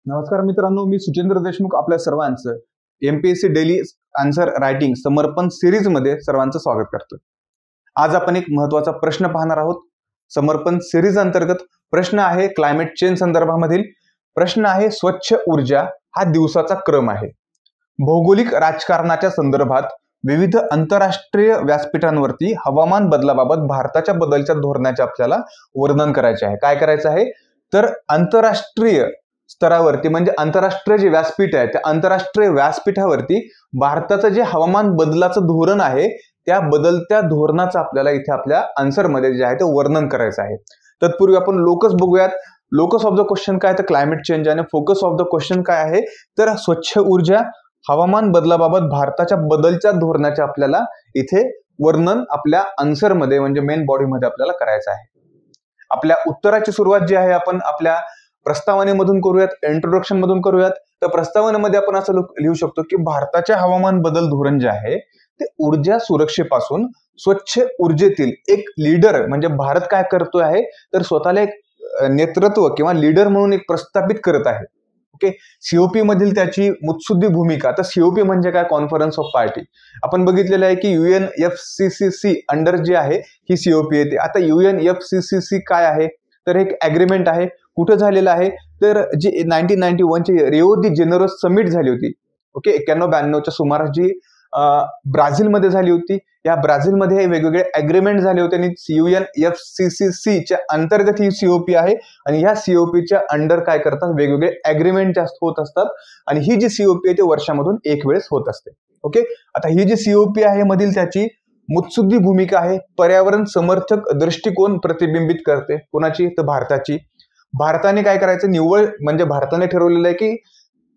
नमस्कार मित्रांनो, मी सुचेंद्र देशमुख आपल्या सर्वांचं एमपीएससी डेली आन्सर रायटिंग समर्पण सिरीज मध्ये सर्वांचं स्वागत करतो। आज आपण एक महत्त्वाचा प्रश्न पाहणार आहोत। समर्पण सिरीज अंतर्गत प्रश्न आहे क्लायमेट चेंज संदर्भामधील प्रश्न आहे स्वच्छ ऊर्जा हा दिवसाचा क्रम आहे। भौगोलिक राजकारणाच्या संदर्भात विविध आंतरराष्ट्रीय व्यासपीठांवरती हवामान बदलाबाबत भारताच्या बदलच्या धोरणाचे आपल्याला वर्णन करायचे आहे। काय करायचं आहे तर आंतरराष्ट्रीय स्तरावरती म्हणजे आंतरराष्ट्रीय जे व्यासपीठ आहे त्या आंतरराष्ट्रीय व्यासपीठावरती भारताचं जे हवामान बदलाचं धोरण आहे त्या बदलत्या धोरणाचं आपल्याला इथे आपल्या आन्सर मध्ये जे आहे ते वर्णन करायचं आहे। तत्पूर्वी आपण लोकस बघूयात। लोकस ऑफ द क्वेश्चन काय तर क्लायमेट चेंज आणि फोकस ऑफ द क्वेश्चन काय आहे तर स्वच्छ ऊर्जा हवामान बदलाबाबत भारताच्या बदलच्या धोरणाचे आपल्याला इथे वर्णन आपल्या आन्सर मध्ये म्हणजे मेन बॉडी मध्ये आपल्याला करायचं आहे। आपल्या उत्तराची सुरुवात जी आहे आपण आपल्या प्रस्तावनेमधून करूयात, इंट्रोडक्शन मधून करूयात। तर प्रस्तावनेमध्ये आपण असं लिहू शकतो की भारताचे हवामान बदल धोरण जे आहे ते ऊर्जा सुरक्षेपासून स्वच्छ ऊर्जेतील एक लीडर म्हणजे भारत काय करतो आहे तर स्वतःला एक नेतृत्व किंवा लीडर म्हणून एक प्रस्थापित करत आहे। ओके, सीओपी मधील त्याची मुत्सुद्दी भूमिका। तर सीओपी म्हणजे काय, कॉन्फरन्स ऑफ पार्टी। आपण बघितलेलं आहे की UNFCCC अंडर जे आहे ही सीओपी येते। आता UNFCCC काय आहे तर एक ऍग्रीमेंट आहे। कुठे झालेलं आहे तर जी 1991 ची रिओ दी जेनेरो समिट झाली होती। ओके, 91-92 च्या सुमारास जी ब्राझील मध्ये झाली होती। या ब्राझील मध्ये वेगवेगळे ऍग्रीमेंट झाले होते आणि UNFCCC च्या अंतर्गत ही सीओपी आहे आणि ह्या सीओपी च्या अंडर काय करतात वेगवेगळे ऍग्रीमेंट जास्त होत असतात आणि ही जी सीओपी आहे ते वर्षामधून एक वेळेस होत असते। ओके, आता ही जी सीओपी आहे मधील त्याची मुत्सुद्दी भूमिका आहे, पर्यावरण समर्थक दृष्टिकोन प्रतिबिंबित करते। कोणाची तर भारताची। भारताने काय करायचं निव्वळ म्हणजे भारताने ठरवलेलं आहे की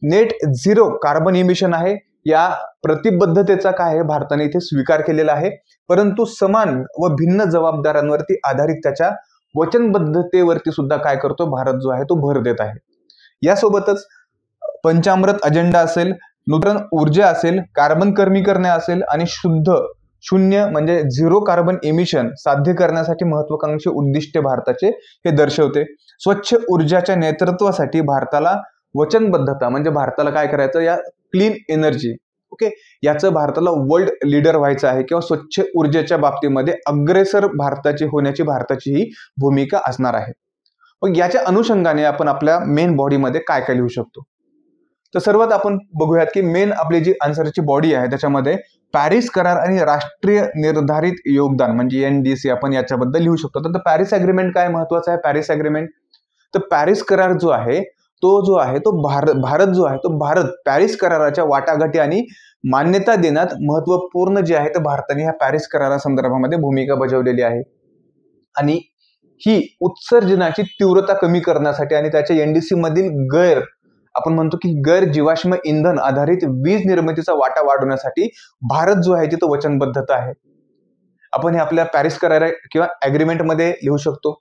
नेट झिरो कार्बन इमिशन आहे। या प्रतिबद्धतेचा काय आहे भारताने इथे स्वीकार केलेला आहे, परंतु समान व भिन्न जबाबदाऱ्यांवरती आधारित त्याच्या वचनबद्धतेवरती सुद्धा काय करतो भारत जो आहे तो भर देत आहे। यासोबतच पंचामृत अजेंडा असेल, नूतन ऊर्जा असेल, कार्बन कमी करणे असेल आणि शून्य म्हणजे झिरो कार्बन इमिशन साध्य करण्यासाठी महत्वाकांक्षी उद्दिष्टे भारताचे हे दर्शवते। स्वच्छ ऊर्जाच्या नेतृत्वासाठी भारताला वचनबद्धता म्हणजे भारताला काय करायचं या क्लीन एनर्जी ओके याचं भारताला वर्ल्ड लीडर व्हायचं आहे किंवा स्वच्छ ऊर्जेच्या बाबतीमध्ये अग्रेसर भारताची होण्याची भारताची ही भूमिका असणार आहे। मग याच्या अनुषंगाने आपण आपल्या मेन बॉडीमध्ये काय काय लिहू शकतो तर सर्वात आपण बघूयात की मेन आपली जी आन्सरची बॉडी आहे त्याच्यामध्ये पॅरिस करार आणि राष्ट्रीय निर्धारित योगदान म्हणजे NDC आपण याच्याबद्दल लिहू शकतो। तर पॅरिस अग्रीमेंट काय महत्वाचं आहे पॅरिस अग्रीमेंट तर पॅरिस करार जो आहे तो भारत जो आहे तो भारत पॅरिस कराराच्या वाटाघाटी आणि मान्यता देण्यात महत्वपूर्ण जे आहे ते भारताने ह्या पॅरिस करारासंदर्भामध्ये भूमिका बजावलेली आहे आणि ही उत्सर्जनाची तीव्रता कमी करण्यासाठी आणि त्याच्या NDC मधील आपण म्हणतो की गैर जीवाश्म इंधन आधारित वीज निर्मितीचा वाटा वाढवण्यासाठी भारत जो आहे तो वचनबद्धता आहे। आपण हे आपल्या पॅरिस करार किंवा अग्रीमेंट मध्ये लिहू शकतो।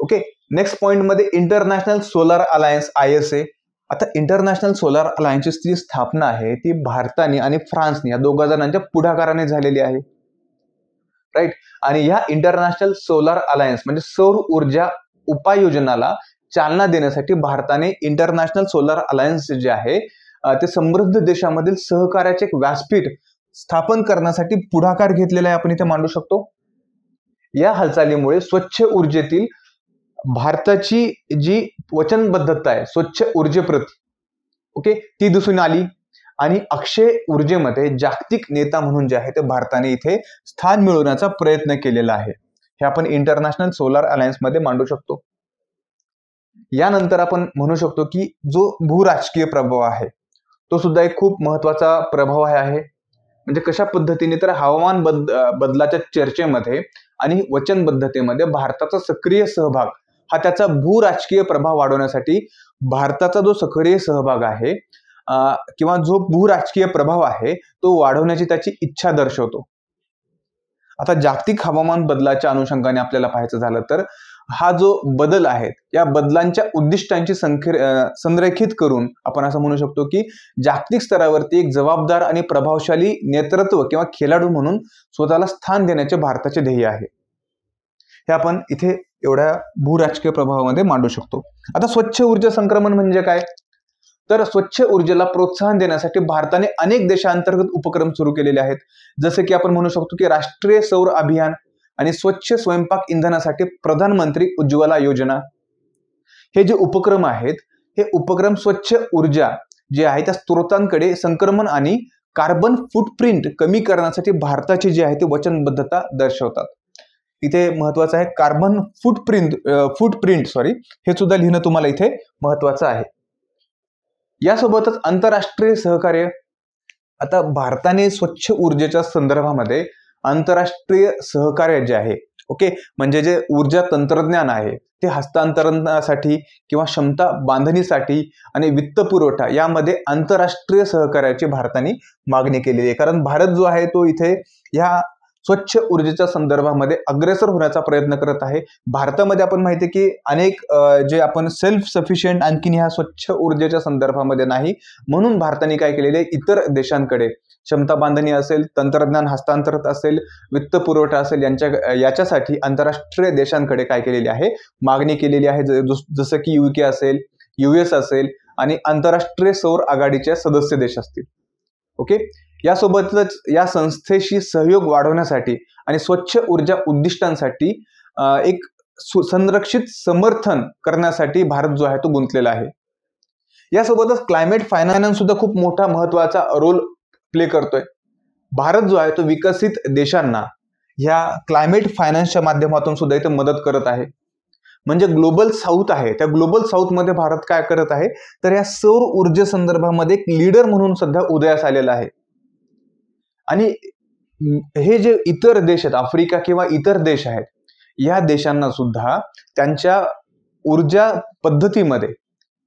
ओके, नेक्स्ट पॉइंट मध्ये इंटरनॅशनल सोलर अलायन्स ISA। आता इंटरनॅशनल सोलर अलायन्सची जी स्थापना आहे ती भारताने आणि फ्रान्सने या दोघा जणांच्या पुढाकाराने झालेली आहे, राईट। आणि या इंटरनॅशनल सोलर अलायन्स म्हणजे सौर ऊर्जा उपाययोजनाला चालना देण्यासाठी भारताने इंटरनॅशनल सोलर अलायन्स जे आहे ते समृद्ध देशांमधील सहकार्याचे एक व्यासपीठ स्थापन करण्यासाठी पुढाकार घेतलेला आहे, आपण इथे मांडू शकतो। या हालचालीमुळे स्वच्छ ऊर्जेतील भारताची जी वचनबद्धता आहे स्वच्छ ऊर्जेप्रती ओके ती दिसून आली आणि अक्षय ऊर्जेमध्ये जागतिक नेता म्हणून जे आहे ते भारताने इथे स्थान मिळवण्याचा प्रयत्न केलेला आहे। हे आपण इंटरनॅशनल सोलर अलायन्स मध्ये मांडू शकतो। यानंतर आपण म्हणू शकतो की जो भूराजकीय प्रभाव आहे तो सुद्धा एक खूप महत्वाचा प्रभाव आहे। म्हणजे कशा पद्धतीने तर हवामान बदलाच्या चर्चेमध्ये आणि वचनबद्धतेमध्ये भारताचा सक्रिय सहभाग हा त्याचा भूराजकीय प्रभाव वाढवण्यासाठी भारताचा जो सक्रिय सहभाग आहे किंवा जो भूराजकीय प्रभाव आहे तो वाढवण्याची त्याची इच्छा दर्शवतो। आता जागतिक हवामान बदलाच्या अनुषंगाने आपल्याला पाहायचं झालं तर हा जो बदल आहे या बदलांच्या उद्दिष्टांची संरेखित करून आपण असं म्हणू शकतो की जागतिक स्तरावरती एक जबाबदार आणि प्रभावशाली नेतृत्व किंवा खेळाडू म्हणून स्वतःला स्थान देण्याचे भारताचे ध्येय आहे। हे आपण इथे एवढ्या भूराजकीय प्रभावामध्ये मांडू शकतो. आता स्वच्छ ऊर्जा संक्रमण म्हणजे काय? तर स्वच्छ ऊर्जेला प्रोत्साहन देण्यासाठी भारताने अनेक देशांतर्गत उपक्रम सुरू केलेले आहेत. जसे की आपण म्हणू शकतो की राष्ट्रीय सौर अभियान आणि स्वच्छ स्वयंपाक इंधनासाठी प्रधानमंत्री उज्ज्वला योजना. हे जे उपक्रम आहेत, हे उपक्रम स्वच्छ ऊर्जा जे आहे त्या स्त्रोतांकडे संक्रमण आणि कार्बन फूटप्रिंट कमी करण्यासाठी भारताची जी आहे ती वचनबद्धता दर्शवतात. इथे महत्वाचं आहे कार्बन फूटप्रिंट हे सुद्धा लिहिणं तुम्हाला इथे महत्वाचं आहे. यासोबतच आंतरराष्ट्रीय सहकार्य. आता भारताने स्वच्छ ऊर्जेच्या संदर्भामध्ये आंतरराष्ट्रीय सहकार्य जे आहे, ओके, म्हणजे जे ऊर्जा तंत्रज्ञान आहे ते हस्तांतरणासाठी किंवा क्षमता बांधणीसाठी आणि वित्त पुरवठा यामध्ये आंतरराष्ट्रीय सहकार्याची भारताने मागणी केलेली आहे. कारण भारत जो आहे तो इथे या स्वच्छ ऊर्जेच्या संदर्भामध्ये अग्रेसर होण्याचा प्रयत्न करत आहे. भारतामध्ये आपण माहिती आहे की अनेक जे आपण सेल्फ सफिशियंट आणखीन ह्या स्वच्छ ऊर्जेच्या संदर्भामध्ये नाही, म्हणून भारताने काय केलेले आहे, इतर देशांकडे क्षमता बांधणी असेल, तंत्रज्ञान हस्तांतरण असेल, वित्त पुरवठा असेल, याच्यासाठी आंतरराष्ट्रीय देशांकडे काय केलेली आहे, मागणी केलेली आहे. जसं की UK असेल, US असेल आणि आंतरराष्ट्रीय सौर आघाडीचे सदस्य देश असतील. ओके, यासोबतच या संस्थेशी सहयोग वाढवण्यासाठी आणि स्वच्छ ऊर्जा उद्दिष्टांसाठी एक संरक्षित समर्थन करण्यासाठी भारत जो आहे तो गुंतलेला आहे. यासोबतच क्लायमेट फायनान्स सुद्धा खूप मोठा महत्वाचा रोल प्ले करतोय. भारत जो आहे तो विकसित देशांना ह्या क्लायमेट फायनान्सच्या माध्यमातून सुद्धा इथे मदत करत आहे. म्हणजे ग्लोबल साऊथ आहे, त्या ग्लोबल साऊथ मध्ये भारत काय करत आहे, तर या सौर ऊर्जे संदर्भामध्ये एक लीडर म्हणून सध्या उदयास आलेला आहे. आणि हे जे इतर देश आहेत, आफ्रिका किंवा इतर देश आहेत, या देशांना सुद्धा त्यांच्या ऊर्जा पद्धतीमध्ये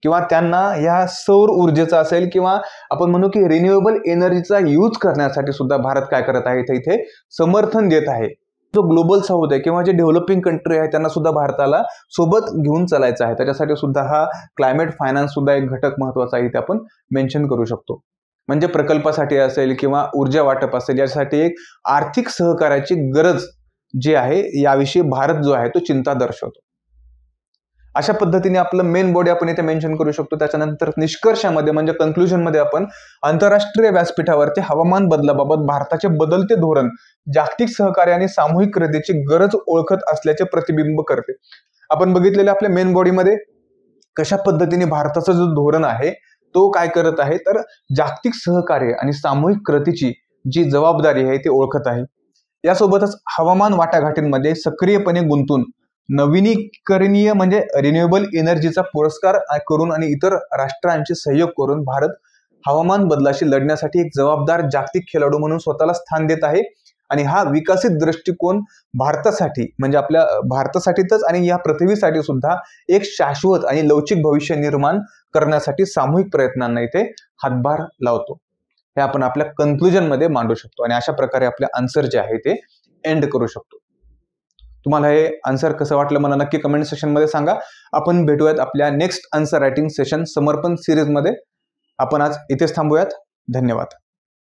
किंवा त्यांना या सौर ऊर्जेचा असेल किंवा आपण म्हणू की रिन्युएबल एनर्जीचा यूज करण्यासाठी सुद्धा भारत काय करत आहे, इथे समर्थन देत आहे. जो ग्लोबल साऊथ आहे किंवा जे डेव्हलपिंग कंट्री आहे त्यांना सुद्धा भारताला सोबत घेऊन चालायचं आहे. त्याच्यासाठी सुद्धा हा क्लायमेट फायनान्स सुद्धा एक घटक महत्वाचा आहे, इथे आपण मेन्शन करू शकतो. म्हणजे प्रकल्पासाठी असेल किंवा ऊर्जा वाटप असेल, यासाठी एक आर्थिक सहकार्याची गरज जी आहे याविषयी भारत जो आहे तो चिंता दर्शवतो. अशा पद्धतीने आपलं मेन बॉडी आपण इथे मेन्शन करू शकतो. त्याच्यानंतर निष्कर्षामध्ये म्हणजे कन्क्लुजन मध्ये आपण आंतरराष्ट्रीय व्यासपीठावरती हवामान बदलाबाबत भारताचे बदलते धोरण जागतिक सहकार्य आणि सामूहिक कृतीची गरज ओळखत असल्याचे प्रतिबिंब करते. आपण बघितलेले आपल्या मेन बॉडीमध्ये कशा पद्धतीने भारताचं जो धोरण आहे तो काय करत आहे, तर जागतिक सहकार्य आणि सामूहिक कृतीची जी जबाबदारी आहे ती ओळखत आहे. यासोबतच हवामान वाटाघाटींमध्ये सक्रियपणे गुंतून नवीनीकरणीय म्हणजे रिन्युएबल एनर्जीचा पुरस्कार करून आणि इतर राष्ट्रांशी सहयोग करून भारत हवामान बदलाशी लढण्यासाठी एक जबाबदार जागतिक खेळाडू म्हणून स्वतःला स्थान देत आहे. आणि हा विकसित दृष्टिकोन भारतासाठी म्हणजे आपल्या भारतासाठीच आणि या पृथ्वीसाठी सुद्धा एक शाश्वत आणि लवचिक भविष्य निर्माण करण्यासाठी सामूहिक प्रयत्नांना इथे हातभार लावतो. हे आपण आपल्या कन्क्लुजन मध्ये मांडू शकतो आणि अशा प्रकारे आपले आन्सर जे आहे ते एंड करू शकतो. तुम्हाला हे आन्सर कसं वाटलं मला नक्की कमेंट सेक्शन मध्ये सांगा. आपण भेटूयात आपल्या नेक्स्ट आन्सर रायटिंग सेशन समर्पण सिरीज मध्ये. आपण आज इथेच थांबूयात. धन्यवाद.